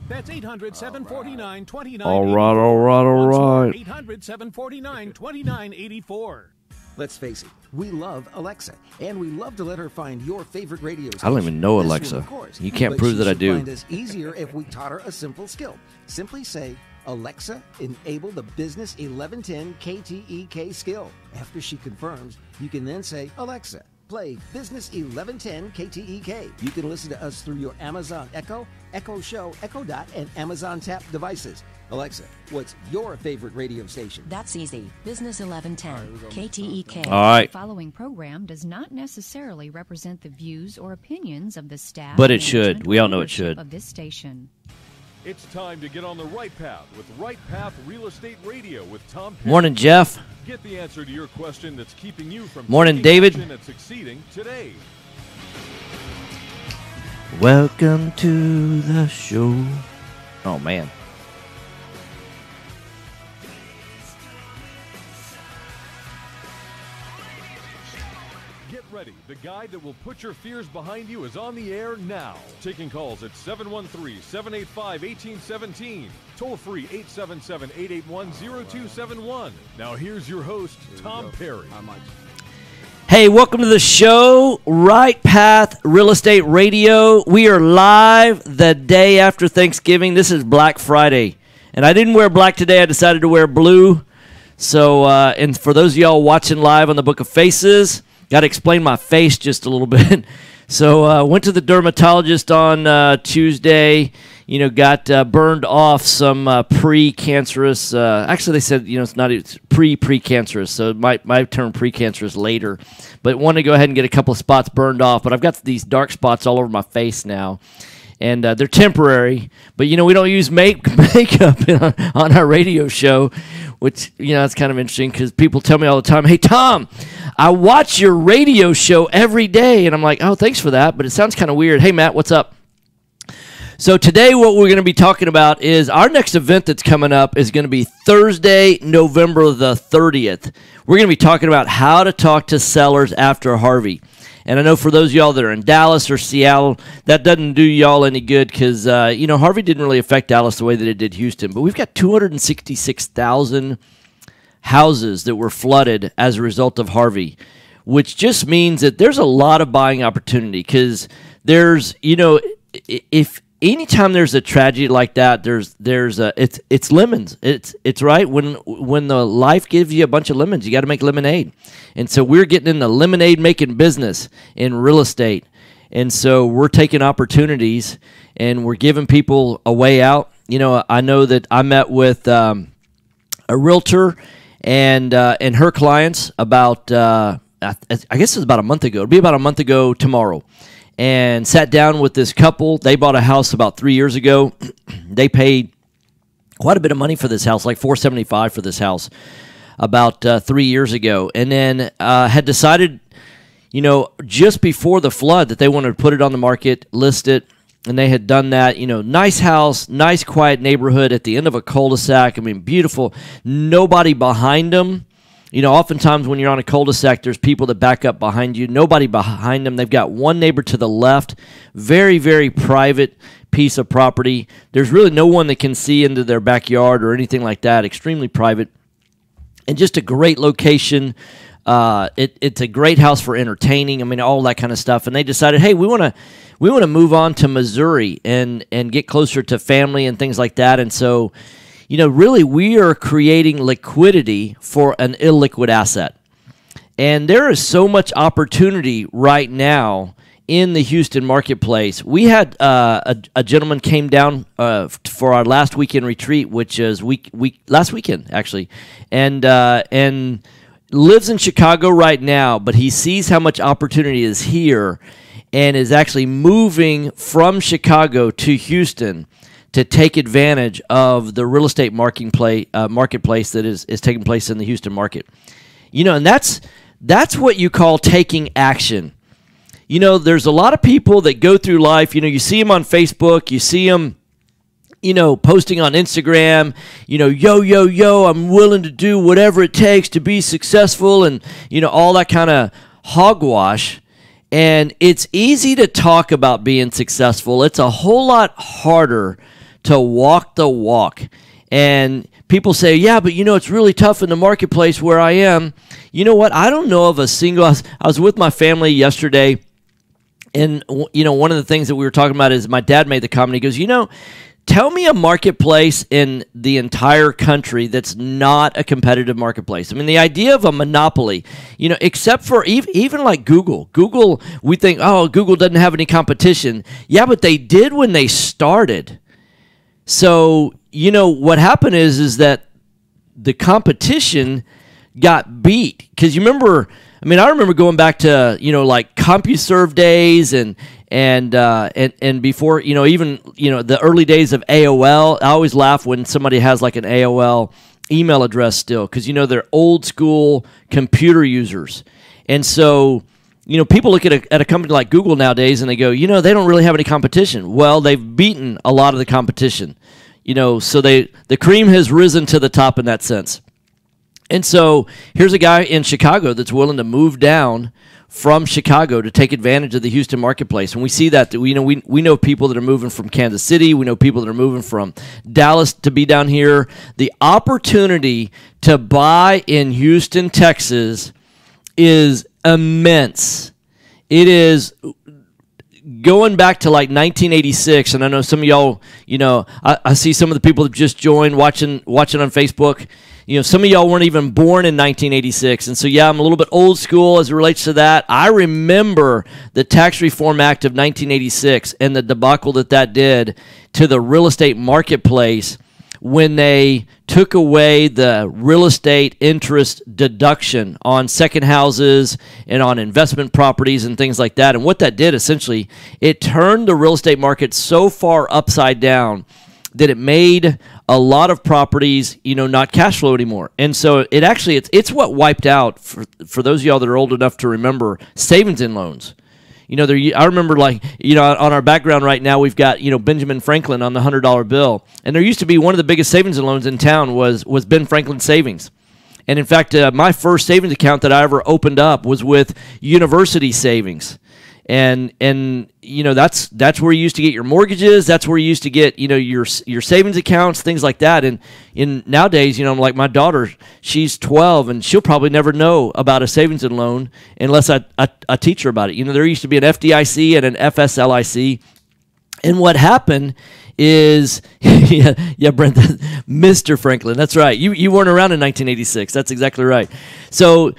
That's 800-749-2984. All right. 800-749-2984. Let's face it, we love Alexa, and we love to let her find your favorite radio station. I don't even know This Alexa. one, of course. You can't But prove she that I should do. Find us easier if we taught her a simple skill. Simply say, Alexa, enable the Business 1110 KTEK skill. After she confirms, you can then say, Alexa, play Business 1110 KTEK. You can listen to us through your Amazon Echo, Echo Show, Echo Dot, and Amazon Tap devices. Alexa, what's your favorite radio station? That's easy. Business 1110, KTEK. All right. The following program does not necessarily represent the views or opinions of the staff. But it should. management, We or all know it leadership should. Of this station. It's time to get on the right path with Right Path Real Estate Radio with Tom Perry. Morning, Jeff. Get the answer to your question that's keeping you from Morning, taking David. action and succeeding today. Welcome to the show. Oh, man. Get ready. The guy that will put your fears behind you is on the air now. Taking calls at 713-785-1817. Toll free 877-881-0271. Now here's your host, Tom Perry. Hey, welcome to the show, Right Path Real Estate Radio. We are live the day after Thanksgiving. This is Black Friday. And I didn't wear black today. I decided to wear blue. So, and for those of y'all watching live on the Book of Faces, got to explain my face just a little bit. So, went to the dermatologist on Tuesday. You know, got burned off some pre-cancerous. Actually, they said it's pre-cancerous. So it might turn pre-cancerous later. But wanted to go ahead and get a couple of spots burned off. But I've got these dark spots all over my face now, and they're temporary. But we don't use makeup on our radio show, which it's kind of interesting because people tell me all the time, "Hey Tom, I watch your radio show every day," and I'm like, "Oh, thanks for that," but it sounds kind of weird. Hey Matt, what's up? So today what we're going to be talking about is our next event that's coming up is going to be Thursday, November the 30th. We're going to be talking about how to talk to sellers after Harvey. And I know for those of y'all that are in Dallas or Seattle, that doesn't do y'all any good because, Harvey didn't really affect Dallas the way that it did Houston. But we've got 266,000 houses that were flooded as a result of Harvey, which just means that there's a lot of buying opportunity because there's, if anytime there's a tragedy like that, it's lemons. It's right when the life gives you a bunch of lemons, you got to make lemonade, and so we're getting in the lemonade making business in real estate, and so we're taking opportunities and we're giving people a way out. I know that I met with a realtor and her clients about I guess it was about a month ago. It'll be about a month ago tomorrow. And sat down with this couple. They bought a house about 3 years ago. They paid quite a bit of money for this house, like $475 for this house, about 3 years ago. And then had decided, just before the flood that they wanted to put it on the market, list it. And they had done that, nice house, nice quiet neighborhood at the end of a cul-de-sac. I mean, beautiful. Nobody behind them. Oftentimes when you're on a cul-de-sac, there's people that back up behind you. Nobody behind them. They've got one neighbor to the left. Very, very private piece of property. There's really no one that can see into their backyard or anything like that. Extremely private. And just a great location. It's a great house for entertaining. I mean, all that kind of stuff. And they decided, hey, we want to move on to Missouri and get closer to family and things like that. And so, really we are creating liquidity for an illiquid asset. And there is so much opportunity right now in the Houston marketplace. We had a gentleman came down for our last weekend retreat, which is last weekend actually, and lives in Chicago right now, but he sees how much opportunity is here and is actually moving from Chicago to Houston to take advantage of the real estate marketplace that is taking place in the Houston market. And that's what you call taking action. There's a lot of people that go through life, you see them on Facebook, you see them, posting on Instagram, yo, I'm willing to do whatever it takes to be successful and, all that kind of hogwash. And it's easy to talk about being successful. It's a whole lot harder to walk the walk. And people say, yeah, but it's really tough in the marketplace where I am. You know what? I don't know of a single. I was with my family yesterday, and one of the things that we were talking about is my dad made the comment. He goes, tell me a marketplace in the entire country that's not a competitive marketplace. I mean, the idea of a monopoly, except for even like Google. Google, we think, oh, Google doesn't have any competition. Yeah, but they did when they started. So, what happened is that the competition got beat. Because I remember going back to, like CompuServe days and before, even, the early days of AOL. I always laugh when somebody has like an AOL email address still, because, they're old school computer users. And so, people look at a company like Google nowadays and they go, they don't really have any competition. Well, they've beaten a lot of the competition, so the cream has risen to the top in that sense. And so here's a guy in Chicago that's willing to move down from Chicago to take advantage of the Houston marketplace. And we see that, we know people that are moving from Kansas City. We know people that are moving from Dallas to be down here. The opportunity to buy in Houston, Texas is immense. It is going back to like 1986, and I know some of y'all, I see some of the people that just joined watching on Facebook. Some of y'all weren't even born in 1986, and so yeah, I'm a little bit old school as it relates to that. I remember the Tax Reform Act of 1986 and the debacle that did to the real estate marketplace when they took away the real estate interest deduction on second houses and on investment properties and things like that. And what that did, essentially, it turned the real estate market so far upside down that it made a lot of properties, not cash flow anymore. And so it's what wiped out, for those of y'all that are old enough to remember, savings and loans. I remember on our background right now, we've got, Benjamin Franklin on the $100 bill. And there used to be one of the biggest savings and loans in town was Ben Franklin Savings. And in fact, my first savings account that I ever opened up was with University Savings. And that's where you used to get your mortgages. That's where you used to get, your savings accounts, things like that. And nowadays, like my daughter, she's 12 and she'll probably never know about a savings and loan unless I teach her about it. There used to be an FDIC and an FSLIC. And what happened is, yeah, Brent, Mr. Franklin, that's right. You weren't around in 1986. That's exactly right. So,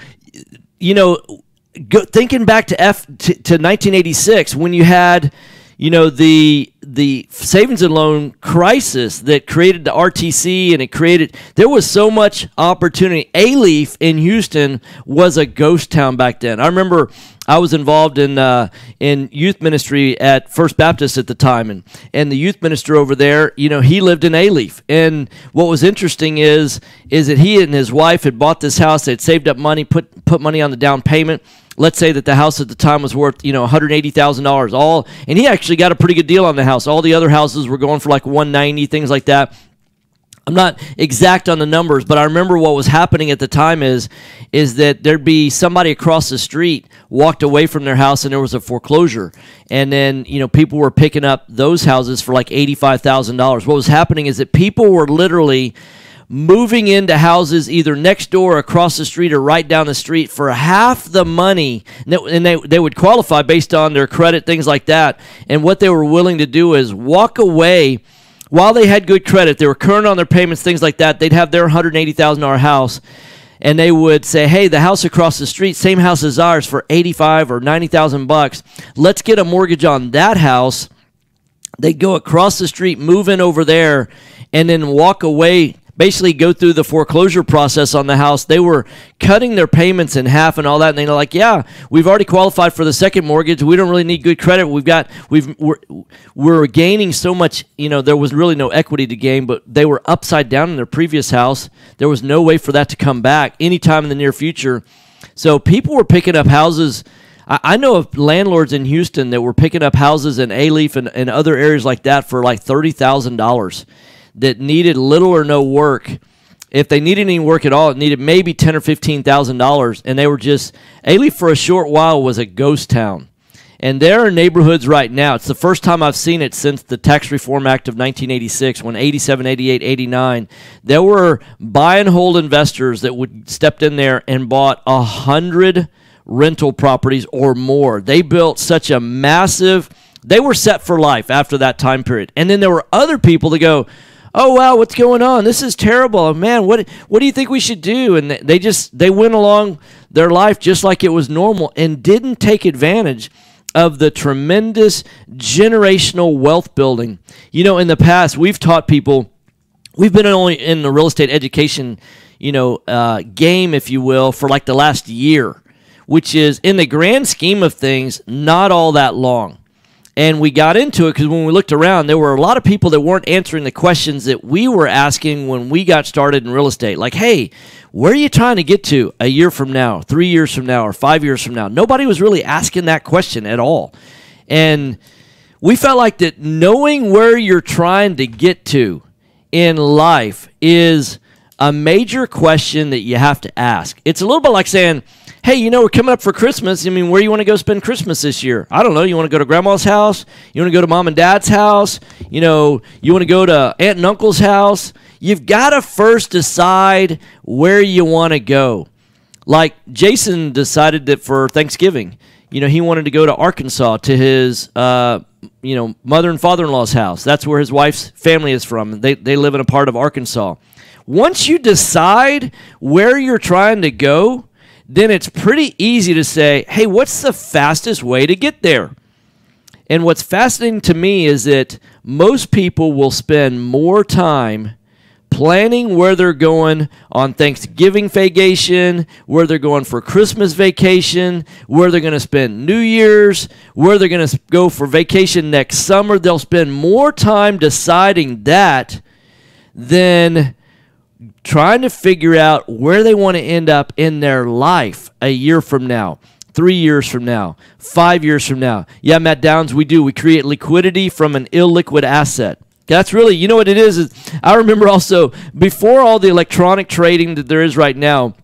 thinking back to 1986, when you had, the savings and loan crisis that created the RTC, and there was so much opportunity. Alief in Houston was a ghost town back then. I remember I was involved in youth ministry at First Baptist at the time, and the youth minister over there, he lived in Alief. And what was interesting is that he and his wife had bought this house. They'd saved up money, put money on the down payment. Let's say that the house at the time was worth, $180,000 and he actually got a pretty good deal on the house. All the other houses were going for like $190,000, things like that. I'm not exact on the numbers, but I remember what was happening at the time is that there'd be somebody across the street walked away from their house and there was a foreclosure. And then, people were picking up those houses for like $85,000. What was happening is that people were literally moving into houses either next door, across the street, or right down the street for half the money, and they would qualify based on their credit, things like that. And what they were willing to do is walk away while they had good credit. They were current on their payments, things like that. They'd have their $180,000 house, and they would say, hey, the house across the street, same house as ours, for $85,000 or $90,000. Let's get a mortgage on that house. They'd go across the street, move in over there, and then walk away, basically go through the foreclosure process on the house. They were cutting their payments in half and all that, and they're like, yeah, we've already qualified for the second mortgage. We don't really need good credit. We're gaining so much, there was really no equity to gain, but they were upside down in their previous house. There was no way for that to come back anytime in the near future. So people were picking up houses. I know of landlords in Houston that were picking up houses in Alief and other areas like that for like $30,000. That needed little or no work. If they needed any work at all, it needed maybe $10,000 or $15,000, and they were just, Alief for a short while was a ghost town. And there are neighborhoods right now. It's the first time I've seen it since the Tax Reform Act of 1986, when 87, 88, 89, there were buy and hold investors that would stepped in there and bought 100 rental properties or more. They built such a massive, they were set for life after that time period. And then there were other people that go, oh, wow, what's going on? This is terrible. Man, what do you think we should do? And they went along their life just like it was normal and didn't take advantage of the tremendous generational wealth building. You know, in the past, we've taught people, we've been only in the real estate education, game, if you will, for like the last year, which is, in the grand scheme of things, not all that long. And we got into it because when we looked around, there were a lot of people that weren't answering the questions that we were asking when we got started in real estate. Like, hey, where are you trying to get to a year from now, 3 years from now, or 5 years from now? Nobody was really asking that question at all. And we felt like that knowing where you're trying to get to in life is a major question that you have to ask. It's a little bit like saying, hey, we're coming up for Christmas. I mean, where do you want to go spend Christmas this year? I don't know. You want to go to grandma's house? You want to go to mom and dad's house? You want to go to aunt and uncle's house? You've got to first decide where you want to go. Like Jason decided that for Thanksgiving, he wanted to go to Arkansas to his, mother and father-in-law's house. That's where his wife's family is from. They live in a part of Arkansas. Once you decide where you're trying to go, then it's pretty easy to say, hey, what's the fastest way to get there? And what's fascinating to me is that most people will spend more time planning where they're going on Thanksgiving vacation, where they're going for Christmas vacation, where they're going to spend New Year's, where they're going to go for vacation next summer. They'll spend more time deciding that than trying to figure out where they want to end up in their life a year from now, 3 years from now, 5 years from now. Yeah, Matt Downs, we create liquidity from an illiquid asset. That's really, what it is I remember also, before all the electronic trading that there is right now,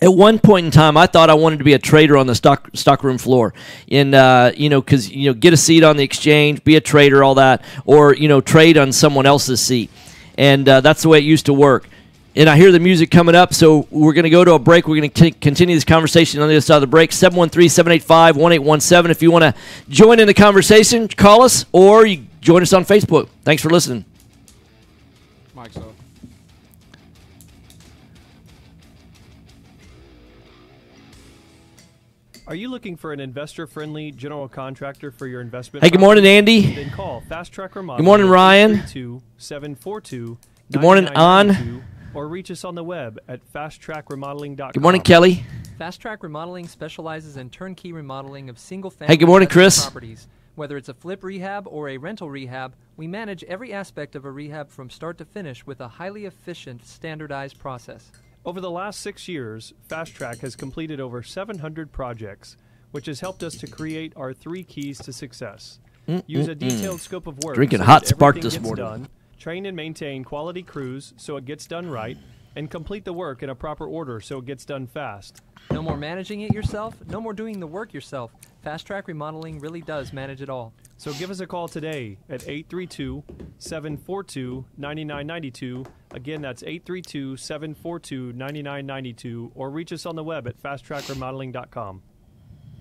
at one point in time, I thought I wanted to be a trader on the stockroom floor, and because get a seat on the exchange, be a trader, all that, or trade on someone else's seat, and that's the way it used to work. And I hear the music coming up, so we're going to go to a break. We're going to continue this conversation on the other side of the break. 713-785-1817. If you want to join in the conversation, call us, or you join us on Facebook. Thanks for listening. Mike's up. Are you looking for an investor-friendly general contractor for your investment? Hey, good morning, Andy. Then call Fast Track Remodeling. Good morning, Ryan. 742. Good morning, An. Or reach us on the web at fasttrackremodeling.com. Good morning, Kelly. Fast Track Remodeling specializes in turnkey remodeling of single-family Hey, good morning, Chris. properties. Whether it's a flip rehab or a rental rehab, we manage every aspect of a rehab from start to finish with a highly efficient, standardized process. Over the last 6 years, Fast Track has completed over 700 projects, which has helped us to create our 3 keys to success. Use a detailed scope of work. Drinking so hot that spark everything this gets morning. Done, train and maintain quality crews so it gets done right, and complete the work in a proper order so it gets done fast. No more managing it yourself, no more doing the work yourself. Fast Track Remodeling really does manage it all. So give us a call today at 832-742-9992. Again, that's 832-742-9992, or reach us on the web at fasttrackremodeling.com.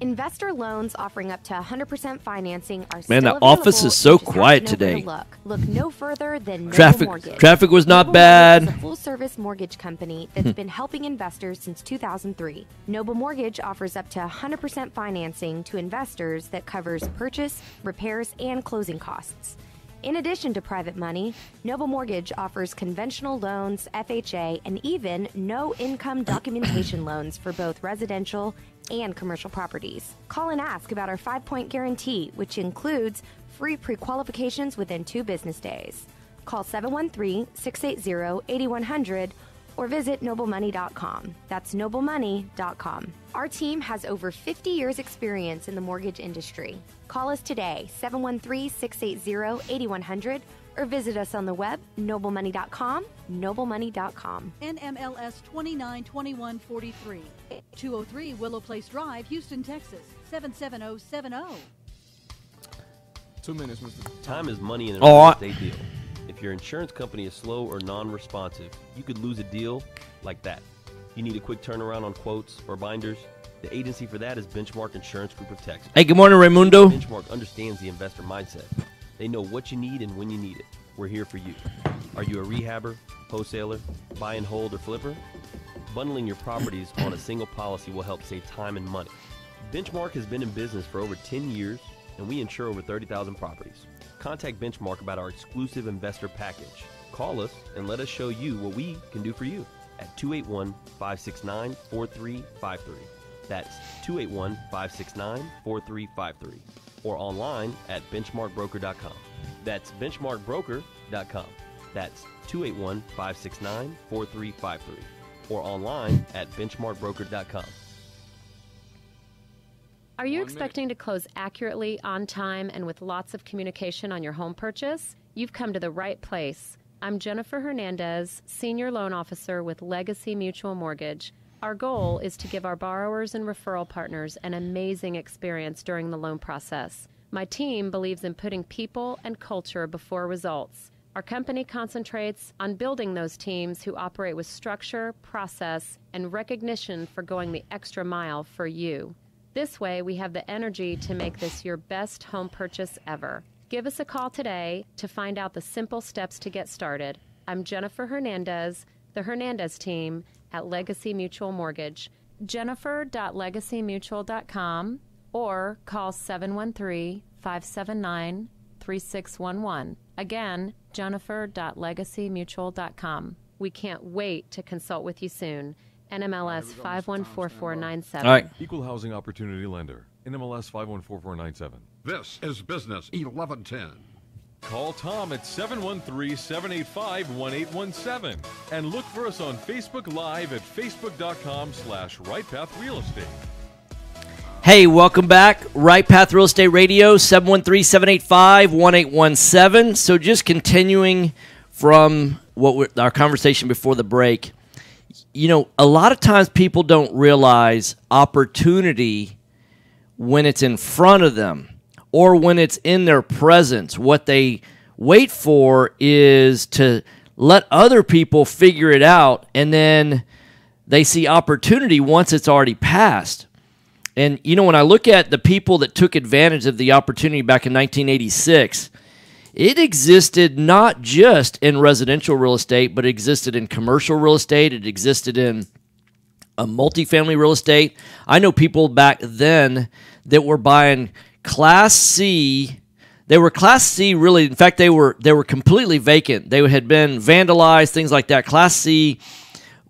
Investor loans offering up to 100% financing are Man, still the office available. is so You just have quiet to know where today. to Look no further than Noble Traffic Mortgage. was not Noble bad. Mortgage is a full-service mortgage company that's been helping investors since 2003. Noble Mortgage offers up to 100% financing to investors that covers purchase, repairs, and closing costs. In addition to private money, Noble Mortgage offers conventional loans, FHA, and even no-income documentation loans for both residential and commercial properties. Call and ask about our 5-point guarantee, which includes free pre-qualifications within 2 business days. Call 713-680-8100 or visit noblemoney.com. That's noblemoney.com. Our team has over 50 years experience in the mortgage industry. Call us today, 713-680-8100, or visit us on the web, noblemoney.com, noblemoney.com. NMLS 292143, 203 Willow Place Drive, Houston, Texas, 77070. 2 minutes, Mr. Time is money in an Oh, real estate deal. If your insurance company is slow or non-responsive, you could lose a deal like that. You need a quick turnaround on quotes or binders? The agency for that is Benchmark Insurance Group of Texas. Hey, good morning, Raimundo. Benchmark understands the investor mindset. They know what you need and when you need it. We're here for you. Are you a rehabber, wholesaler, buy and hold, or flipper? Bundling your properties on a single policy will help save time and money. Benchmark has been in business for over 10 years, and we insure over 30,000 properties. Contact Benchmark about our exclusive investor package. Call us and let us show you what we can do for you at 281-569-4353. That's 281-569-4353. Or online at benchmarkbroker.com. That's benchmarkbroker.com. That's 281-569-4353. Or online at benchmarkbroker.com. Are you expecting to close accurately, on time, and with lots of communication on your home purchase? You've come to the right place. I'm Jennifer Hernandez, Senior Loan Officer with Legacy Mutual Mortgage. Our goal is to give our borrowers and referral partners an amazing experience during the loan process. My team believes in putting people and culture before results. Our company concentrates on building those teams who operate with structure, process, and recognition for going the extra mile for you. This way, we have the energy to make this your best home purchase ever. Give us a call today to find out the simple steps to get started. I'm Jennifer Hernandez, the Hernandez team at Legacy Mutual Mortgage. Jennifer.legacymutual.com or call 713-579-3611. Again, Jennifer.legacymutual.com. We can't wait to consult with you soon. NMLS 514497. All right. Equal Housing Opportunity Lender. NMLS 514497. This is Business 1110. Call Tom at 713-785-1817 and look for us on Facebook Live at facebook.com/RightPathRealEstate. Hey, welcome back. Right Path Real Estate Radio, 713-785-1817. So just continuing from our conversation before the break, you know, a lot of times people don't realize opportunity when it's in front of them or when it's in their presence. What they wait for is to let other people figure it out, and then they see opportunity once it's already passed. And, you know, when I look at the people that took advantage of the opportunity back in 1986, it existed not just in residential real estate, but it existed in commercial real estate. It existed in multifamily real estate. I know people back then that were buying Class C. They were Class C, really. In fact, they were completely vacant. They had been vandalized, things like that. Class C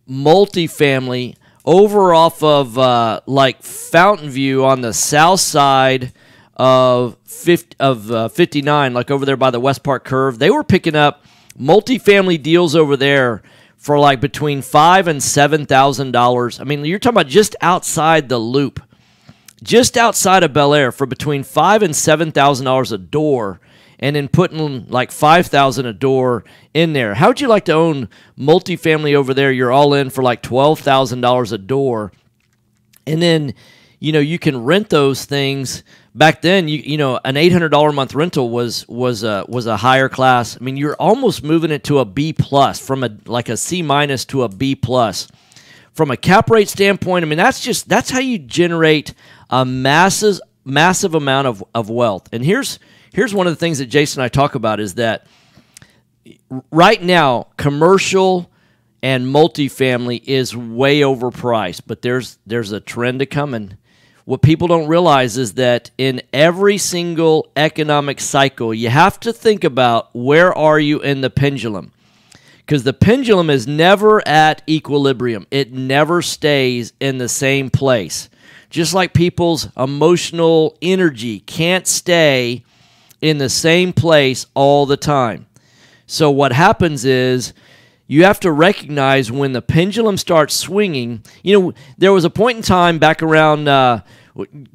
multifamily over off of like Fountain View on the south side of 59, like over there by the West Park Curve. They were picking up multifamily deals over there for like between $5,000 and $7,000. I mean, you're talking about just outside the loop, just outside of Bel Air, for between $5,000 and $7,000 a door, and then putting like $5,000 a door in there. How would you like to own multifamily over there? You're all in for like $12,000 a door, and then you can rent those things. Back then, you know, an $800 a month rental was a higher class. I mean, you're almost moving it to a B plus, from a C minus to a B plus. From a cap rate standpoint, I mean, that's how you generate a massive amount of wealth. And here's one of the things that Jason and I talk about is that right now, commercial and multifamily is way overpriced, but there's a trend to coming. What people don't realize is that in every single economic cycle, you have to think about where are you in the pendulum, because the pendulum is never at equilibrium. It never stays in the same place. Just like people's emotional energy can't stay in the same place all the time. So what happens is you have to recognize when the pendulum starts swinging. You know, there was a point in time back around,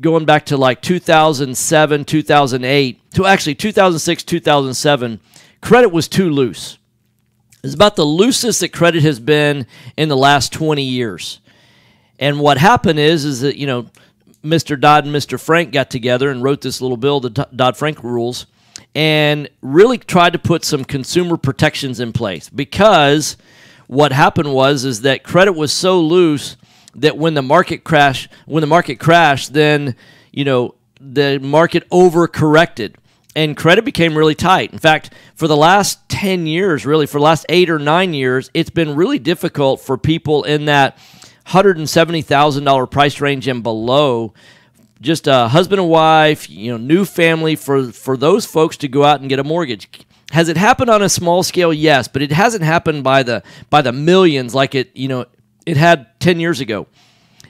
going back to like 2007, 2008, to actually 2006, 2007, credit was too loose. It's about the loosest that credit has been in the last 20 years. And what happened is that, Mr. Dodd and Mr. Frank got together and wrote this little bill, the Dodd-Frank rules, and really tried to put some consumer protections in place, because what happened is that credit was so loose that when the market crashed, then the market overcorrected and credit became really tight. In fact, for the last 10 years, really for the last 8 or 9 years, it's been really difficult for people in that $170,000 price range and below, just a husband and wife, new family, for those folks to go out and get a mortgage. Has it happened on a small scale? Yes, but it hasn't happened by the millions like it had 10 years ago.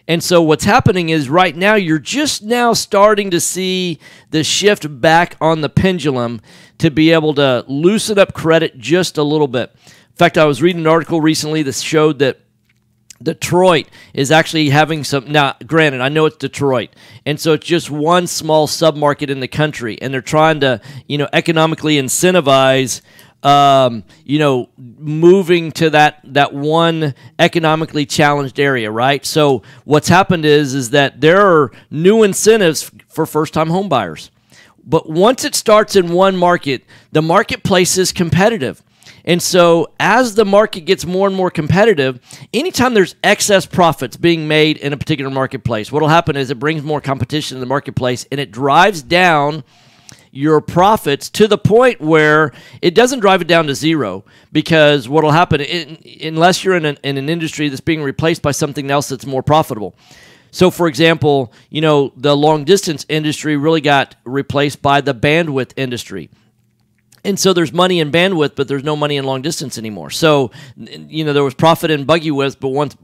And so what's happening is right now you're just now starting to see the shift back on the pendulum to be able to loosen up credit just a little bit. In fact, I was reading an article recently that showed that Detroit is actually having some. Now, granted, I know it's Detroit, and so it's just one small submarket in the country, and they're trying to, economically incentivize, moving to that one economically challenged area, right? So what's happened is that there are new incentives for first-time home buyers, but once it starts in one market, the marketplace is competitive. And so as the market gets more and more competitive, anytime there's excess profits being made in a particular marketplace, what will happen is it brings more competition in the marketplace, and it drives down your profits to the point where it doesn't drive it down to zero, because what will happen, unless you're in an industry that's being replaced by something else that's more profitable. So, for example, the long-distance industry really got replaced by the bandwidth industry. And so there's money in bandwidth, but there's no money in long distance anymore. So, there was profit in buggy width, but once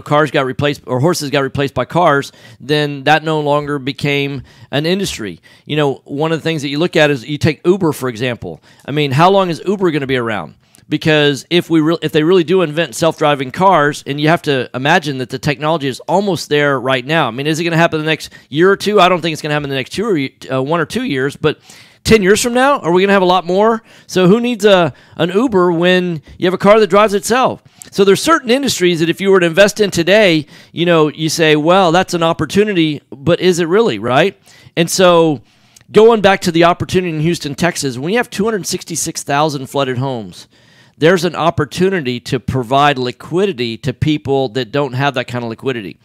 cars got replaced, or horses got replaced by cars, then that no longer became an industry. One of the things that you look at is you take Uber, for example. I mean, how long is Uber going to be around? Because if they really do invent self-driving cars, and you have to imagine that the technology is almost there right now. I mean, is it going to happen in the next year or two? I don't think it's going to happen in the next 1 or 2 years, but 10 years from now, are we going to have a lot more? So who needs an Uber when you have a car that drives itself? So there's certain industries that if you were to invest in today, you say, well, that's an opportunity, but is it really, right? And so going back to the opportunity in Houston, Texas, when you have 266,000 flooded homes, there's an opportunity to provide liquidity to people that don't have that kind of liquidity.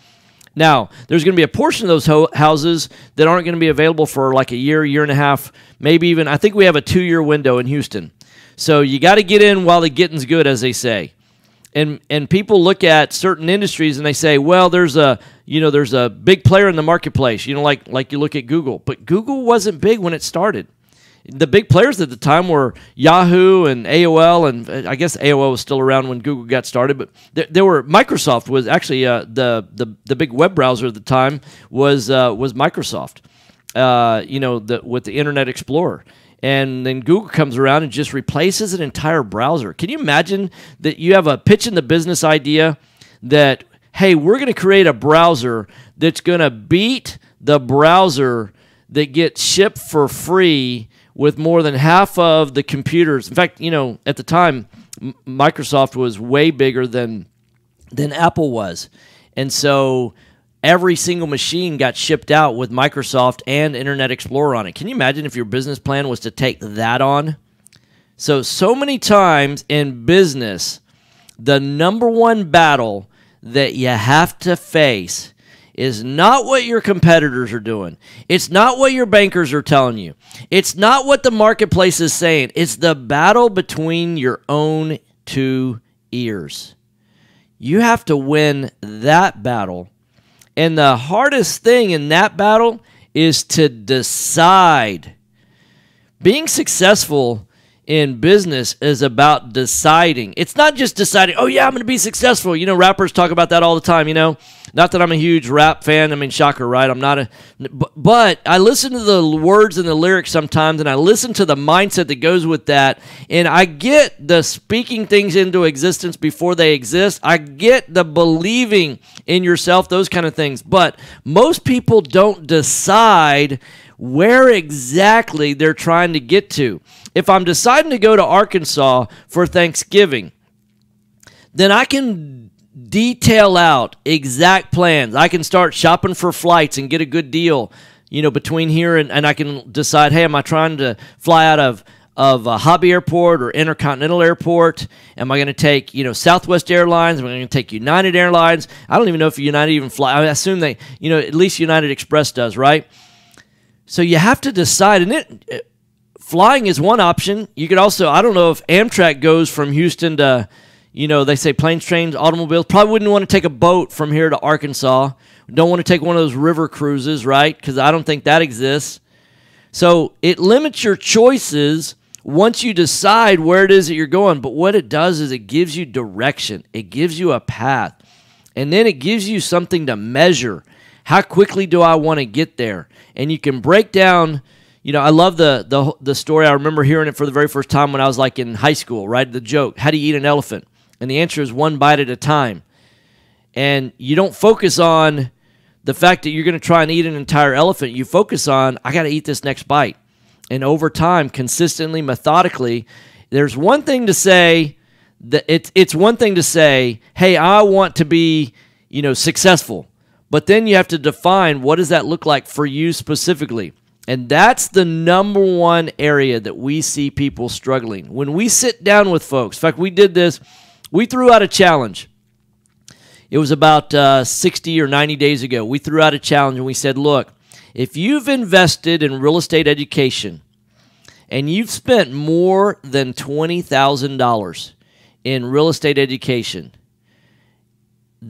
Now, there's going to be a portion of those houses that aren't going to be available for like a year and a half, maybe even, I think we have a 2-year window in Houston. So you got to get in while the getting's good, as they say. And people look at certain industries and they say, well, there's a big player in the marketplace, like you look at Google. But Google wasn't big when it started. The big players at the time were Yahoo and AOL, and I guess AOL was still around when Google got started. But there were Microsoft was actually the big web browser at the time was Microsoft. With the Internet Explorer, and then Google comes around and just replaces an entire browser. Can you imagine that you have a pitch in the business idea that, hey, we're going to create a browser that's going to beat the browser that gets shipped for free with more than half of the computers. In fact, at the time, Microsoft was way bigger than Apple was. And so every single machine got shipped out with Microsoft and Internet Explorer on it. Can you imagine if your business plan was to take that on? So many times in business, the number one battle that you have to face is not what your competitors are doing. It's not what your bankers are telling you. It's not what the marketplace is saying. It's the battle between your own two ears. You have to win that battle. And the hardest thing in that battle is to decide. Being successful in business is about deciding. It's not just deciding, oh yeah, I'm going to be successful. Rappers talk about that all the time, Not that I'm a huge rap fan. I mean, shocker, right? I'm not but I listen to the words and the lyrics sometimes, and I listen to the mindset that goes with that, and I get the speaking things into existence before they exist. I get the believing in yourself, those kind of things. But most people don't decide where exactly they're trying to get to. If I'm deciding to go to Arkansas for Thanksgiving, then I can detail out exact plans. I can start shopping for flights and get a good deal, between here and I can decide, hey, am I trying to fly out of Hobby Airport or Intercontinental Airport? Am I going to take, Southwest Airlines? Am I going to take United Airlines? I don't even know if United even fly. I assume they, at least United Express does, right? So you have to decide, and flying is one option. You could also, I don't know if Amtrak goes from Houston to, they say planes, trains, automobiles. Probably wouldn't want to take a boat from here to Arkansas. Don't want to take one of those river cruises, right? Because I don't think that exists. So it limits your choices once you decide where it is that you're going. But what it does is it gives you direction. It gives you a path. And then it gives you something to measure. How quickly do I want to get there? And you can break down, I love the story. I remember hearing it for the very first time when I was like in high school, right? The joke, how do you eat an elephant? And the answer is one bite at a time. And you don't focus on the fact that you're going to try and eat an entire elephant. You focus on, I got to eat this next bite. And over time, consistently, methodically, there's one thing to say, that it's one thing to say, hey, I want to be, successful. But then you have to define what does that look like for you specifically. And that's the number one area that we see people struggling. When we sit down with folks, in fact, we did this, we threw out a challenge. It was about 60 or 90 days ago. We threw out a challenge and we said, look, if you've invested in real estate education and you've spent more than $20,000 in real estate education,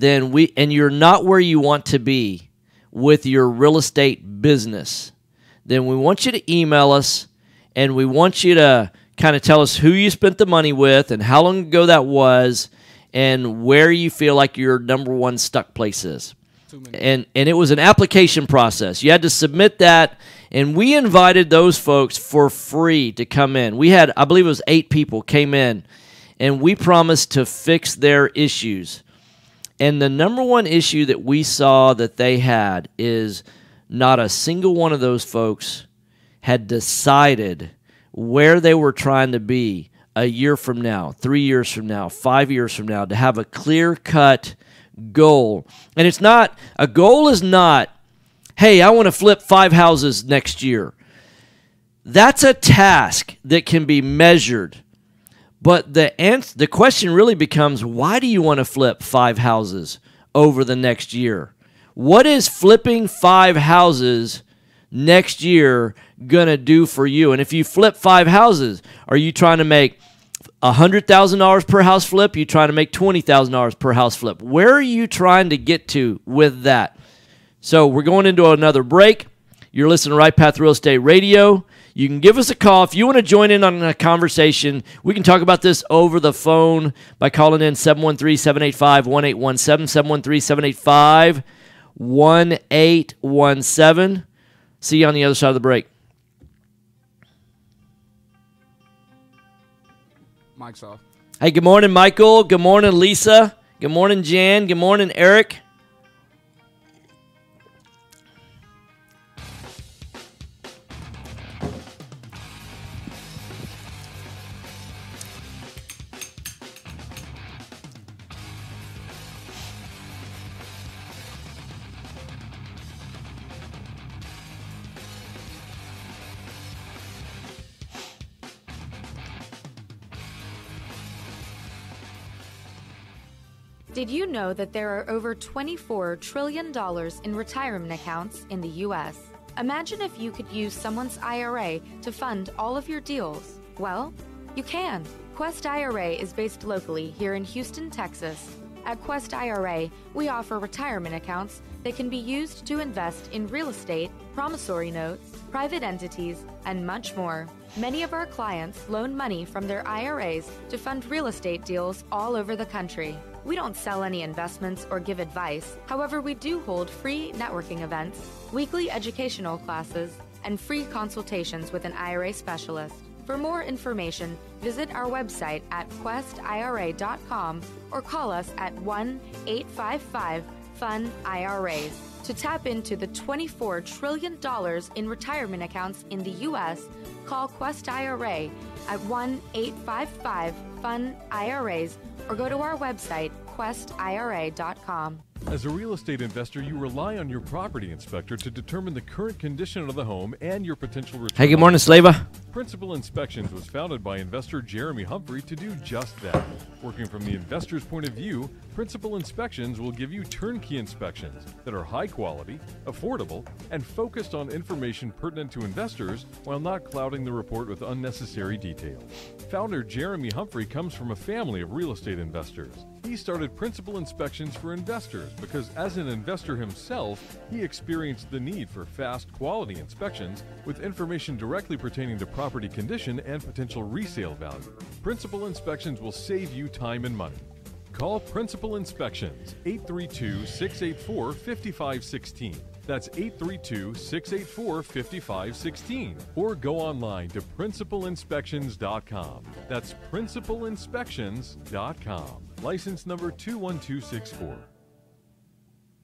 and you're not where you want to be with your real estate business, then we want you to email us and we want you to kind of tell us who you spent the money with and how long ago that was and where you feel like your number one stuck place is. And it was an application process. You had to submit that, and we invited those folks for free to come in. We had, I believe it was 8 people came in, and we promised to fix their issues. And the number one issue that we saw that they had is not a single one of those folks had decided where they were trying to be a year from now, 3 years from now, 5 years from now, to have a clear-cut goal. And it's not, a goal is not, hey, I want to flip 5 houses next year. That's a task that can be measured. But the question really becomes, why do you want to flip 5 houses over the next year? What is flipping 5 houses next year going to do for you? And if you flip 5 houses, are you trying to make $100,000 per house flip? You trying to make $20,000 per house flip? Where are you trying to get to with that? So we're going into another break. You're listening to Right Path Real Estate Radio. You can give us a call. If you want to join in on a conversation, we can talk about this over the phone by calling in 713-785-1817, 713-785-1817. See you on the other side of the break. Mike's off. Hey, good morning, Michael. Good morning, Lisa. Good morning, Jan. Good morning, Eric. Did you know that there are over $24 trillion in retirement accounts in the U.S.? Imagine if you could use someone's IRA to fund all of your deals. Well, you can. Quest IRA is based locally here in Houston, Texas. At Quest IRA, we offer retirement accounts that can be used to invest in real estate, promissory notes, private entities, and much more. Many of our clients loan money from their IRAs to fund real estate deals all over the country. We don't sell any investments or give advice. However, we do hold free networking events, weekly educational classes, and free consultations with an IRA specialist. For more information, visit our website at questira.com or call us at 1-855-FUN-IRAs To tap into the $24 trillion in retirement accounts in the U.S., call Quest IRA at 1-855-FUN-IRAs or go to our website, questira.com. As a real estate investor, you rely on your property inspector to determine the current condition of the home and your potential return. Hey, good morning, Slava. Principal Inspections was founded by investor Jeremy Humphrey to do just that. Working from the investor's point of view, Principal Inspections will give you turnkey inspections that are high quality, affordable, and focused on information pertinent to investors while not clouding the report with unnecessary details. Founder Jeremy Humphrey comes from a family of real estate investors. He started Principal Inspections for investors because as an investor himself, he experienced the need for fast, quality inspections with information directly pertaining to property condition and potential resale value. Principal Inspections will save you time and money. Call Principal Inspections, 832-684-5516. That's 832-684-5516. Or go online to principalinspections.com. That's principalinspections.com. License number 21264.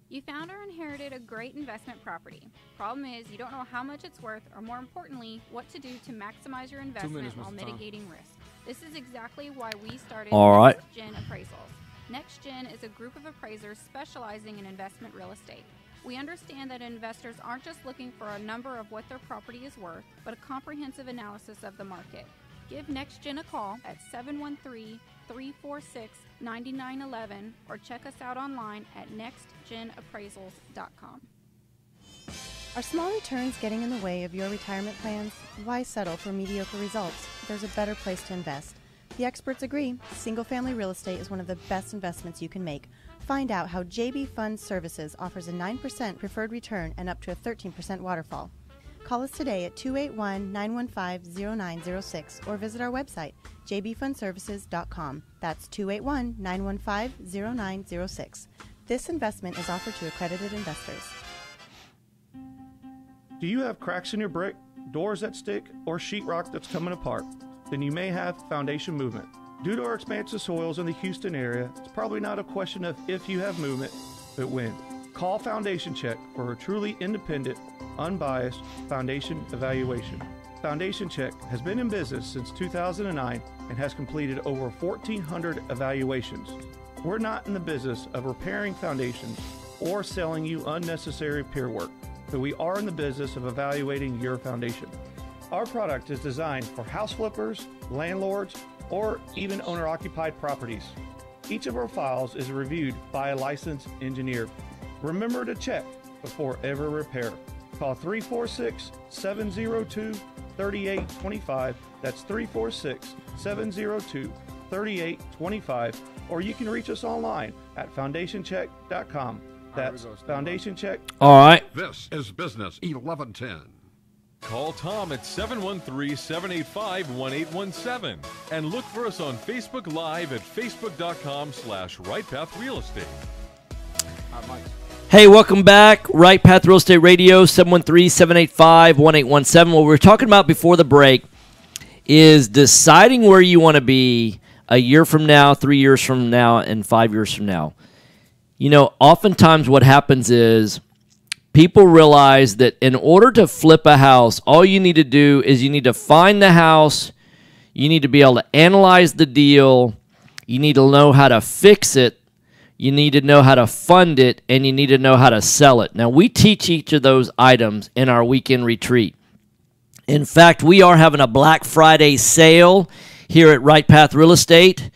You found or inherited a great investment property. Problem is, you don't know how much it's worth, or more importantly, what to do to maximize your investment while mitigating risk. This is exactly why we started Next Gen Appraisals. Next Gen is a group of appraisers specializing in investment real estate. We understand that investors aren't just looking for a number of what their property is worth, but a comprehensive analysis of the market. Give Next Gen a call at 713-346-9911 or check us out online at nextgenappraisals.com. Are small returns getting in the way of your retirement plans? Why settle for mediocre results? There's a better place to invest. The experts agree. Single-family real estate is one of the best investments you can make. Find out how JB Fund Services offers a 9% preferred return and up to a 13% waterfall. Call us today at 281-915-0906 or visit our website, jbfundservices.com. That's 281-915-0906. This investment is offered to accredited investors. Do you have cracks in your brick, doors that stick, or sheetrock that's coming apart? Then you may have foundation movement. Due to our expansive soils in the Houston area, it's probably not a question of if you have movement, but when. Call Foundation Check for a truly independent, unbiased foundation evaluation. Foundation Check has been in business since 2009 and has completed over 1,400 evaluations. We're not in the business of repairing foundations or selling you unnecessary peer work, but we are in the business of evaluating your foundation. Our product is designed for house flippers, landlords, or even owner-occupied properties. Each of our files is reviewed by a licensed engineer. Remember to check before ever repair. Call 346-702-3825. That's 346-702-3825. Or you can reach us online at foundationcheck.com. That's foundationcheck. All right. This is Business 1110. Call Tom at 713-785-1817 and look for us on Facebook Live at facebook.com/RightPathRealEstate. Hey, welcome back. Right Path Real Estate Radio, 713-785-1817. What we were talking about before the break is deciding where you want to be a year from now, 3 years from now, and 5 years from now. You know, oftentimes what happens is people realize that in order to flip a house, all you need to do is you need to find the house, you need to be able to analyze the deal, you need to know how to fix it, you need to know how to fund it, and you need to know how to sell it. Now, we teach each of those items in our weekend retreat. In fact, we are having a Black Friday sale here at Right Path Real Estate.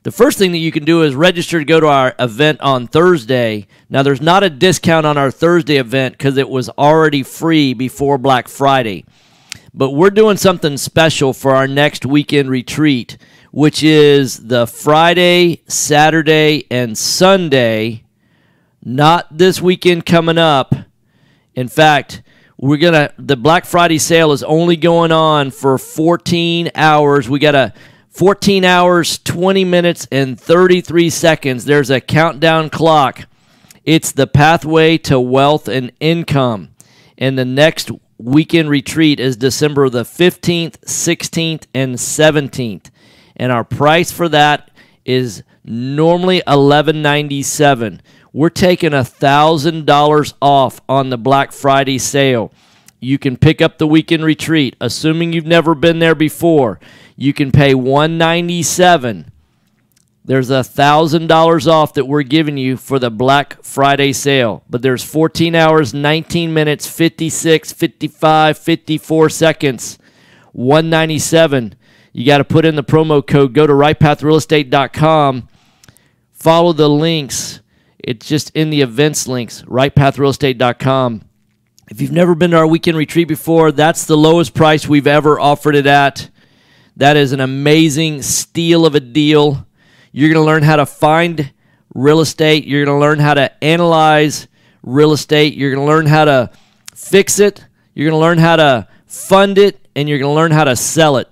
The first thing that you can do is register to go to our event on Thursday. Now, there's not a discount on our Thursday event because it was already free before Black Friday. But we're doing something special for our next weekend retreat, which is the Friday, Saturday, and Sunday. Not this weekend coming up. In fact, the Black Friday sale is only going on for 14 hours. We got a 14 hours, 20 minutes, and 33 seconds. There's a countdown clock. It's the pathway to wealth and income. And the next weekend retreat is December the 15th, 16th, and 17th. And our price for that is normally $1,197. We're taking $1,000 off on the Black Friday sale. You can pick up the weekend retreat, assuming you've never been there before. You can pay $197. There's $1,000 off that we're giving you for the Black Friday sale. But there's 14 hours, 19 minutes, 56, 55, 54 seconds. $197. You got to put in the promo code. Go to rightpathrealestate.com. Follow the links. It's just in the events links, rightpathrealestate.com. If you've never been to our weekend retreat before, that's the lowest price we've ever offered it at. That is an amazing steal of a deal. You're going to learn how to find real estate. You're going to learn how to analyze real estate. You're going to learn how to fix it. You're going to learn how to fund it, and you're going to learn how to sell it.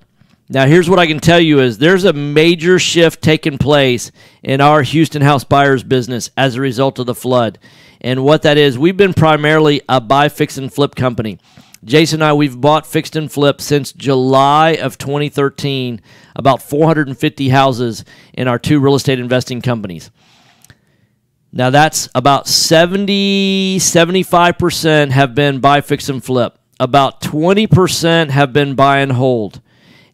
Now, here's what I can tell you is there's a major shift taking place in our Houston house buyers business as a result of the flood. And what that is, we've been primarily a buy, fix, and flip company. Jason and I, we've bought, fixed, and flipped since July of 2013, about 450 houses in our 2 real estate investing companies. Now, that's about 75% have been buy, fix, and flip. About 20% have been buy and hold.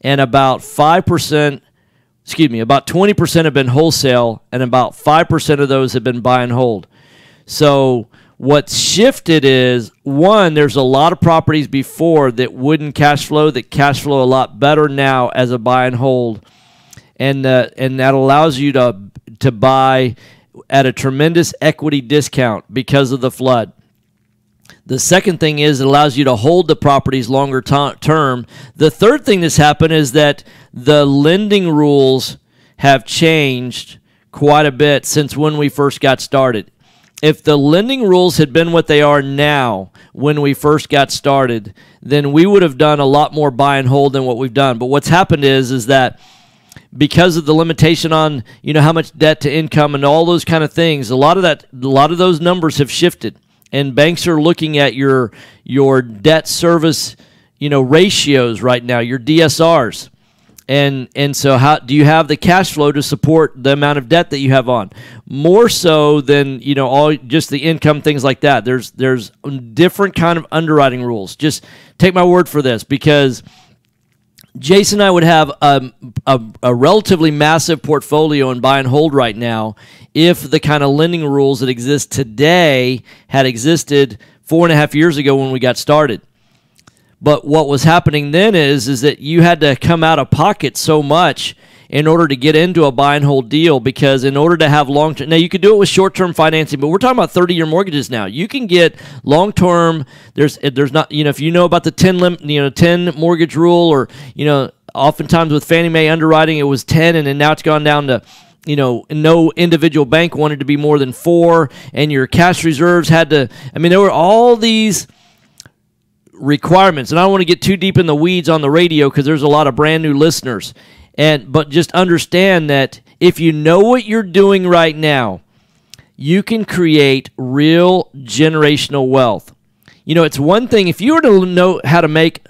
And about 20% have been wholesale, and about 5% of those have been buy and hold. So what's shifted is, one, there's a lot of properties before that wouldn't cash flow, that cash flow a lot better now as a buy and hold. And that allows you to buy at a tremendous equity discount because of the flood. The second thing is it allows you to hold the properties longer term. The third thing that's happened is that the lending rules have changed quite a bit since when we first got started. If the lending rules had been what they are now when we first got started, then we would have done a lot more buy and hold than what we've done. But what's happened is that because of the limitation on, how much debt to income and all those kind of things, a lot of those numbers have shifted. And banks are looking at your debt service, ratios right now, your DSRs. And so how do you have the cash flow to support the amount of debt that you have on? More so than, all just the income, things like that. There's different kind of underwriting rules. Just take my word for this, because Jason and I would have a relatively massive portfolio in buy and hold right now if the kind of lending rules that exist today had existed 4.5 years ago when we got started. But what was happening then is that you had to come out of pocket so much in order to get into a buy and hold deal, because in order to have long-term, now you could do it with short-term financing, but we're talking about 30-year mortgages now. You can get long-term. There's not, if you know about the 10 mortgage rule, or oftentimes with Fannie Mae underwriting it was 10, and then now it's gone down to, no individual bank wanted to be more than 4, and your cash reserves had to. There were all these requirements, and I don't want to get too deep in the weeds on the radio because there's a lot of brand new listeners. But just understand that if you know what you're doing right now, you can create real generational wealth. It's one thing if you were to know how to make,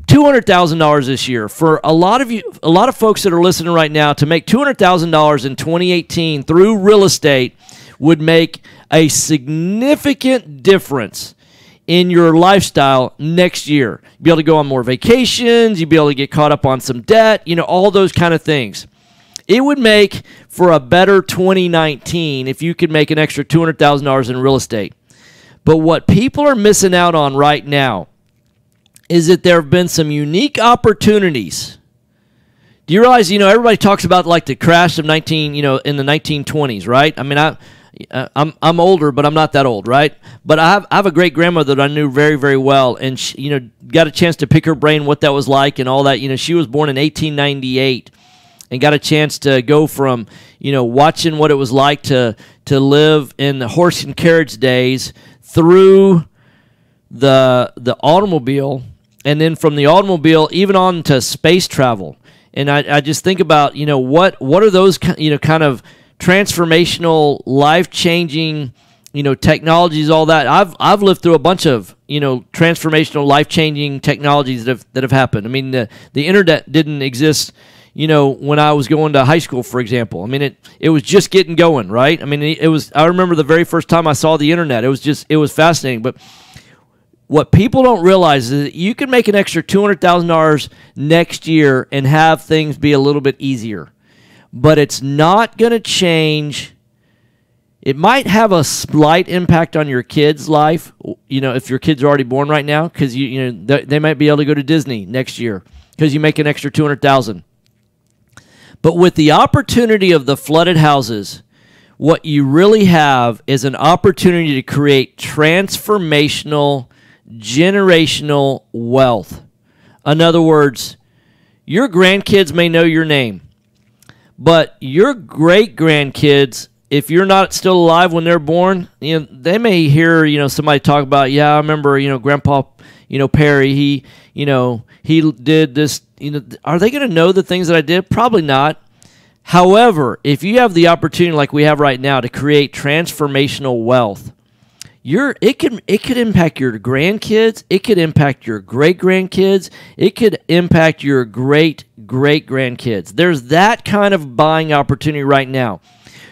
$200,000 this year. For a lot of folks that are listening right now, to make $200,000 in 2018 through real estate would make a significant difference in your lifestyle next year. You'll be able to go on more vacations. You'll be able to get caught up on some debt, all those kind of things. It would make for a better 2019 if you could make an extra $200,000 in real estate. But what people are missing out on right now is that there have been some unique opportunities. Do you realize, everybody talks about like the crash of in the 1920s, right? I'm older, but I'm not that old, right? But I have a great grandmother that I knew very, very well, and she, got a chance to pick her brain what that was like and all that. She was born in 1898, and got a chance to go from watching what it was like to live in the horse and carriage days through the automobile, and then from the automobile even on to space travel. And I just think about what are those kind of transformational, life-changing, technologies, all that. I've lived through a bunch of, transformational, life-changing technologies that have happened. The internet didn't exist, when I was going to high school, for example. I mean, it was just getting going, right? I mean, I remember the very first time I saw the internet. It was fascinating. But what people don't realize is that you can make an extra $200,000 next year and have things be a little bit easier. But it's not going to change. It might have a slight impact on your kid's life, if your kids are already born right now, because they might be able to go to Disney next year because you make an extra $200,000. But with the opportunity of the flooded houses, what you really have is an opportunity to create transformational, generational wealth. In other words, your grandkids may know your name, but your great-grandkids, if you're not still alive when they're born, they may hear, somebody talk about, I remember, Grandpa, Perry, he did this. Are they going to know the things that I did? Probably not. However, if you have the opportunity like we have right now to create transformational wealth, it could impact your grandkids, it could impact your great-grandkids, it could impact your great-great-grandkids. There's that kind of buying opportunity right now.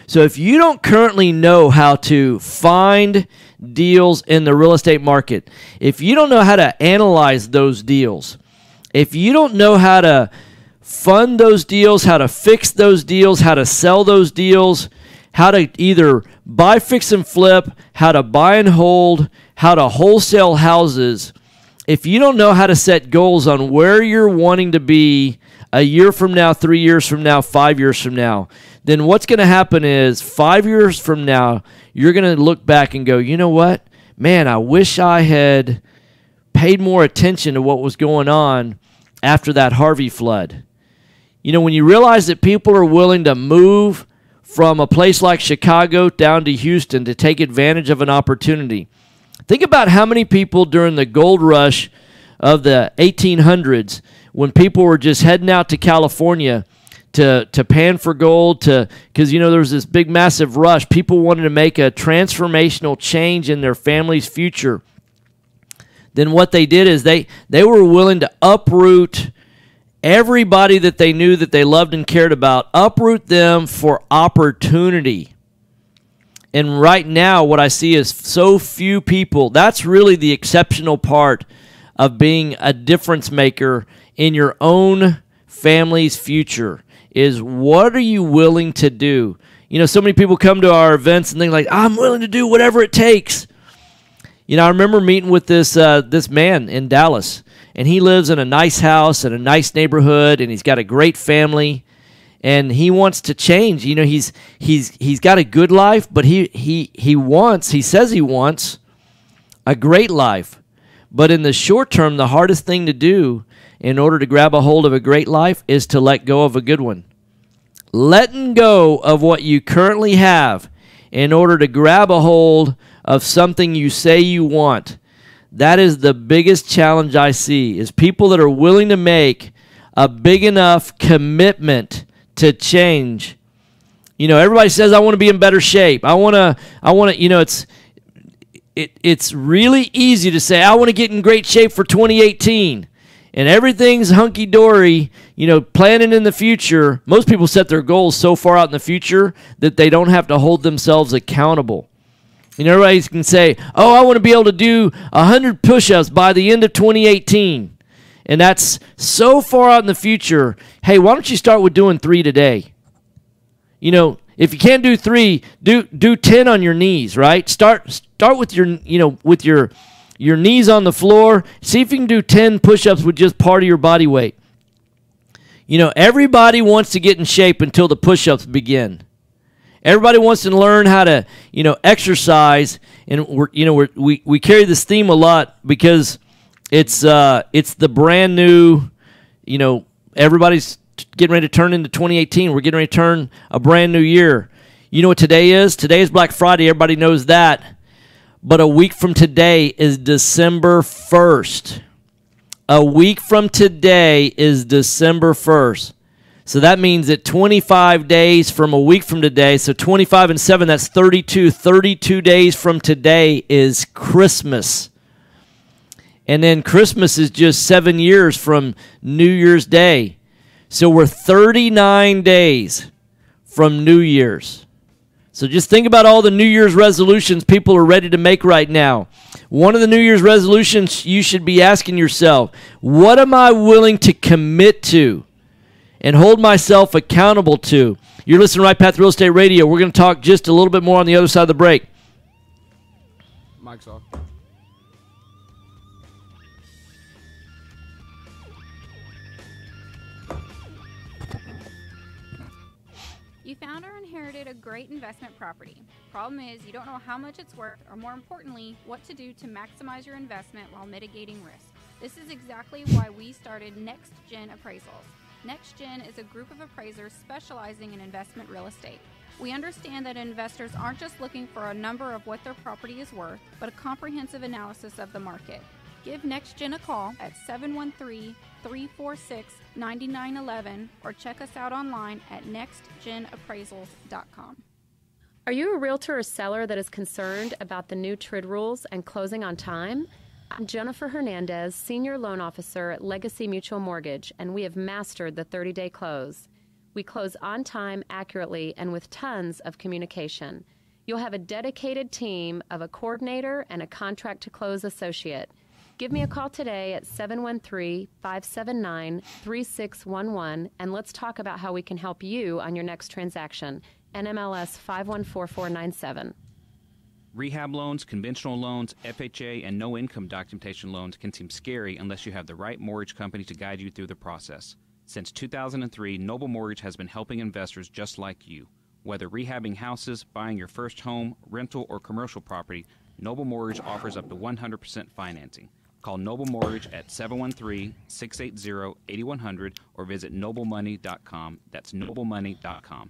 So if you don't currently know how to find deals in the real estate market, if you don't know how to analyze those deals, if you don't know how to fund those deals, how to fix those deals, how to sell those deals, how to either buy, fix, and flip, how to buy and hold, how to wholesale houses, if you don't know how to set goals on where you're wanting to be a year from now, 3 years from now, 5 years from now, then what's going to happen is 5 years from now, you're going to look back and go, you know what? Man, I wish I had paid more attention to what was going on after that Harvey flood. When you realize that people are willing to move from a place like Chicago down to Houston to take advantage of an opportunity. Think about how many people during the gold rush of the 1800s, when people were just heading out to California to pan for gold, because there was this big massive rush. People wanted to make a transformational change in their family's future. Then what they did is they were willing to uproot everybody that they knew that they loved and cared about, uproot them for opportunity. And right now what I see is so few people. That's really the exceptional part of being a difference maker in your own family's future, is what are you willing to do? So many people come to our events and they're like, I'm willing to do whatever it takes. I remember meeting with this man in Dallas, and he lives in a nice house in a nice neighborhood, and he's got a great family, and he wants to change. He's got a good life, but he says he wants a great life. But in the short term, the hardest thing to do in order to grab a hold of a great life is to let go of a good one. Letting go of what you currently have in order to grab a hold of something you say you want. That is the biggest challenge I see, is people that are willing to make a big enough commitment to change. Everybody says, I want to be in better shape. I want to, it's really easy to say, I want to get in great shape for 2018. And everything's hunky-dory, planning in the future. Most people set their goals so far out in the future that they don't have to hold themselves accountable. Everybody can say, I want to be able to do 100 push-ups by the end of 2018. And that's so far out in the future. Hey, why don't you start with doing 3 today? If you can't do 3, do 10 on your knees, right? Start with your knees on the floor. See if you can do 10 push-ups with just part of your body weight. Everybody wants to get in shape until the push-ups begin. Everybody wants to learn how to, exercise, and we carry this theme a lot because it's the brand new, everybody's getting ready to turn into 2018. We're getting ready to turn a brand new year. You know what today is? Today is Black Friday. Everybody knows that. But a week from today is December 1st. A week from today is December 1st. So that means that 25 days from a week from today, so 25 and 7, that's 32. 32 days from today is Christmas. And then Christmas is just 7 years from New Year's Day. So we're 39 days from New Year's. So just think about all the New Year's resolutions people are ready to make right now. One of the New Year's resolutions you should be asking yourself, what am I willing to commit to and hold myself accountable to? You're listening to Right Path Real Estate Radio. We're going to talk just a little bit more on the other side of the break. Mic's off. You found or inherited a great investment property. Problem is, you don't know how much it's worth, or more importantly, what to do to maximize your investment while mitigating risk. This is exactly why we started Next Gen Appraisals. Next Gen is a group of appraisers specializing in investment real estate. We understand that investors aren't just looking for a number of what their property is worth, but a comprehensive analysis of the market. Give Next Gen a call at 713-346-9911 or check us out online at nextgenappraisals.com. Are you a realtor or seller that is concerned about the new TRID rules and closing on time? I'm Jennifer Hernandez, Senior Loan Officer at Legacy Mutual Mortgage, and we have mastered the 30-day close. We close on time, accurately, and with tons of communication. You'll have a dedicated team of a coordinator and a contract-to-close associate. Give me a call today at 713-579-3611, and let's talk about how we can help you on your next transaction. NMLS 514497. Rehab loans, conventional loans, FHA, and no-income documentation loans can seem scary unless you have the right mortgage company to guide you through the process. Since 2003, Noble Mortgage has been helping investors just like you. Whether rehabbing houses, buying your first home, rental, or commercial property, Noble Mortgage offers up to 100% financing. Call Noble Mortgage at 713-680-8100 or visit noblemoney.com. That's noblemoney.com.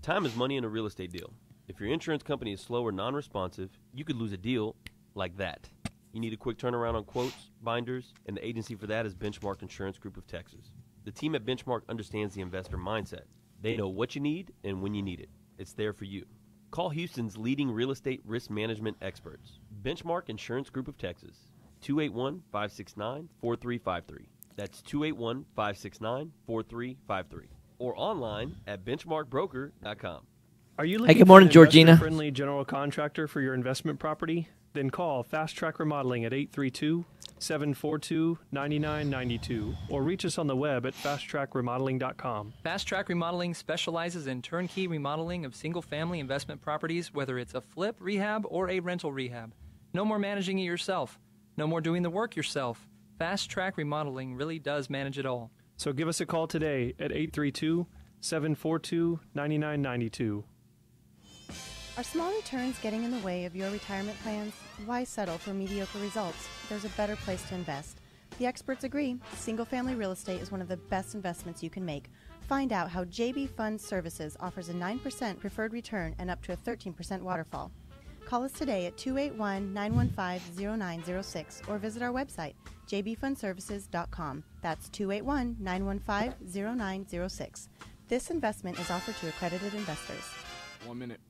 Time is money in a real estate deal. If your insurance company is slow or non-responsive, you could lose a deal like that. You need a quick turnaround on quotes, binders, and the agency for that is Benchmark Insurance Group of Texas. The team at Benchmark understands the investor mindset. They know what you need and when you need it. It's there for you. Call Houston's leading real estate risk management experts. Benchmark Insurance Group of Texas, 281-569-4353. That's 281-569-4353. Or online at benchmarkbroker.com. Are you Hey, looking good morning, for an Georgina. investor-friendly general contractor for your investment property? Then call Fast Track Remodeling at 832-742-9992 or reach us on the web at fasttrackremodeling.com. Fast Track Remodeling specializes in turnkey remodeling of single-family investment properties, whether it's a flip, rehab, or a rental rehab. No more managing it yourself. No more doing the work yourself. Fast Track Remodeling really does manage it all. So give us a call today at 832-742-9992. Are small returns getting in the way of your retirement plans? Why settle for mediocre results? There's a better place to invest. The experts agree, single-family real estate is one of the best investments you can make. Find out how JB Fund Services offers a 9% preferred return and up to a 13% waterfall. Call us today at 281-915-0906 or visit our website, jbfundservices.com. That's 281-915-0906. This investment is offered to accredited investors. 1 minute.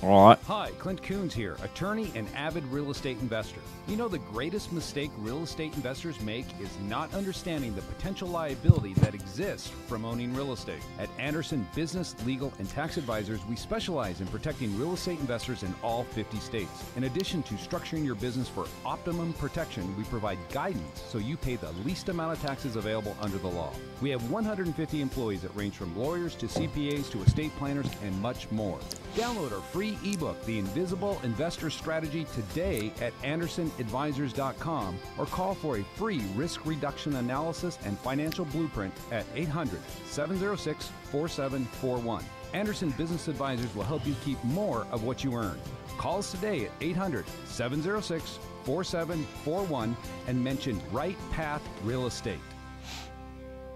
All right. Hi, Clint Coons here, attorney and avid real estate investor. You know, the greatest mistake real estate investors make is not understanding the potential liability that exists from owning real estate. At Anderson Business, Legal, and Tax Advisors, we specialize in protecting real estate investors in all 50 states. In addition to structuring your business for optimum protection, we provide guidance so you pay the least amount of taxes available under the law. We have 150 employees that range from lawyers to CPAs to estate planners and much more. Download our free ebook, The Invisible Investor Strategy, today at AndersonAdvisors.com or call for a free risk reduction analysis and financial blueprint at 800-706-4741. Anderson Business Advisors will help you keep more of what you earn. Call us today at 800-706-4741 and mention Right Path Real Estate.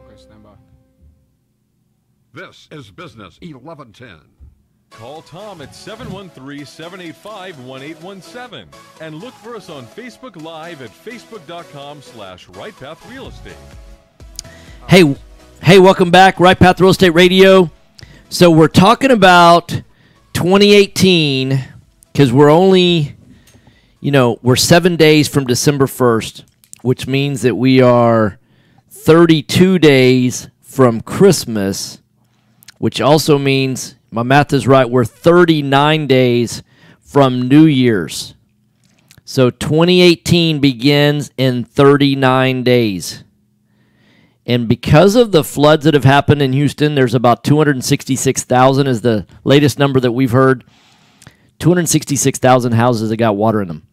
Okay, stand by. This is Business 1110. Call Tom at 713-785-1817 and look for us on Facebook Live at facebook.com/RightPathRealEstate. Hey, welcome back, Right Path Real Estate Radio. So we're talking about 2018 because we're only, we're 7 days from December 1st, which means that we are 32 days from Christmas, which also means, my math is right, we're 39 days from New Year's. So 2018 begins in 39 days. And because of the floods that have happened in Houston, there's about 266,000 is the latest number that we've heard. 266,000 houses that got water in them.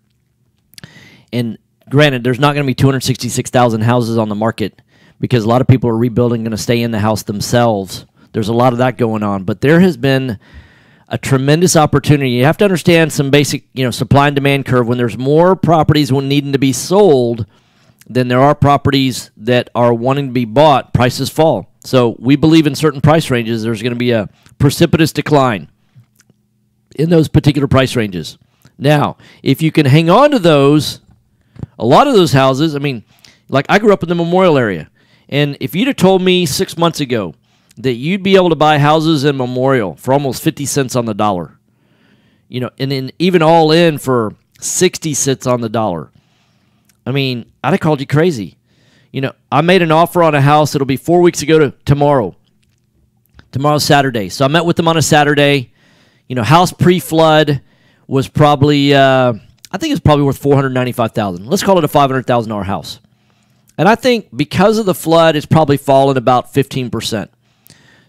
And granted, there's not going to be 266,000 houses on the market because a lot of people are rebuilding, going to stay in the house themselves. There's a lot of that going on. But there has been a tremendous opportunity. You have to understand some basic, supply and demand curve. When there's more properties needing to be sold than there are properties that are wanting to be bought, prices fall. So we believe in certain price ranges, there's going to be a precipitous decline in those particular price ranges. Now, if you can hang on to those, a lot of those houses, like I grew up in the Memorial area, and if you'd have told me 6 months ago that you'd be able to buy houses in Memorial for almost 50 cents on the dollar, and then even all in for 60 cents on the dollar, I'd have called you crazy. I made an offer on a house. It'll be 4 weeks ago to tomorrow. Tomorrow's Saturday. So I met with them on a Saturday. House pre-flood was probably, I think it's probably worth $495,000. Let's call it a $500,000 house. And I think because of the flood, it's probably fallen about 15%.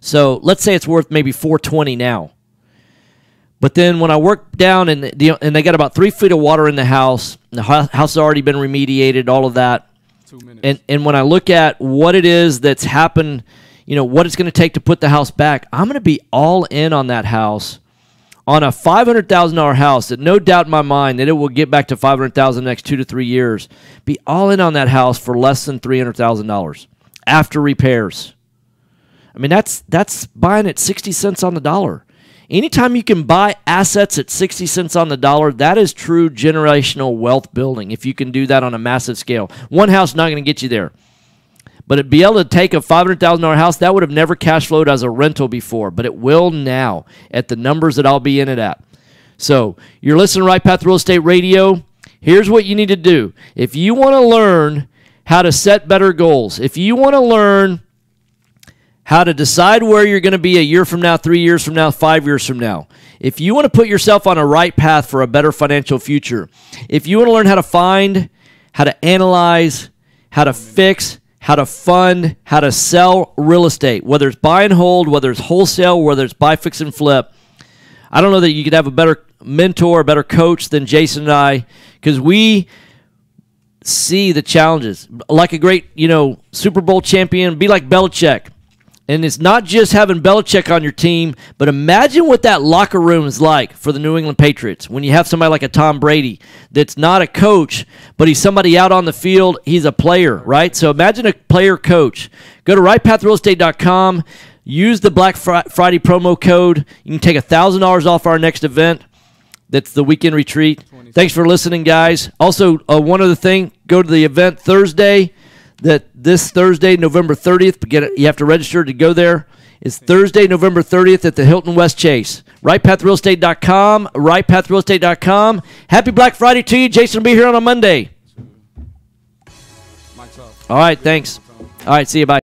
So let's say it's worth maybe $420,000 now. But then when I worked down and they got about 3 feet of water in the house house has already been remediated, all of that. 2 minutes. And when I look at what it is that's happened, what it's going to take to put the house back, I'm going to be all in on that house. On a $500,000 house, that no doubt in my mind that it will get back to $500,000 in the next 2 to 3 years. Be all in on that house for less than $300,000 after repairs. That's buying at 60 cents on the dollar. Anytime you can buy assets at 60 cents on the dollar, that is true generational wealth building. If you can do that on a massive scale, one house is not going to get you there. But to be able to take a $500,000 house, that would have never cash flowed as a rental before, but it will now at the numbers that I'll be in it at. So you're listening to Right Path Real Estate Radio. Here's what you need to do. If you want to learn how to set better goals, if you want to learn how to decide where you're going to be a year from now, 3 years from now, 5 years from now, if you want to put yourself on a right path for a better financial future, if you want to learn how to find, how to analyze, how to fix, how to fund, how to sell real estate, whether it's buy and hold, whether it's wholesale, whether it's buy, fix, and flip. I don't know that you could have a better mentor, a better coach than Jason and I, because we see the challenges. Like a great, Super Bowl champion, be like Belichick. And it's not just having Belichick on your team, but imagine what that locker room is like for the New England Patriots when you have somebody like a Tom Brady that's not a coach, but he's somebody out on the field. He's a player, right? So imagine a player coach. Go to rightpathrealestate.com. Use the Black Friday promo code. You can take $1,000 off our next event. That's the weekend retreat. Thanks for listening, guys. Also, one other thing, go to the event Thursday. This Thursday, November 30th, you have to register to go there. It's Thursday, November 30th at the Hilton West Chase. RightPathRealEstate.com, RightPathRealEstate.com. Happy Black Friday to you. Jason will be here on a Monday. All right, thanks. All right, see you. Bye.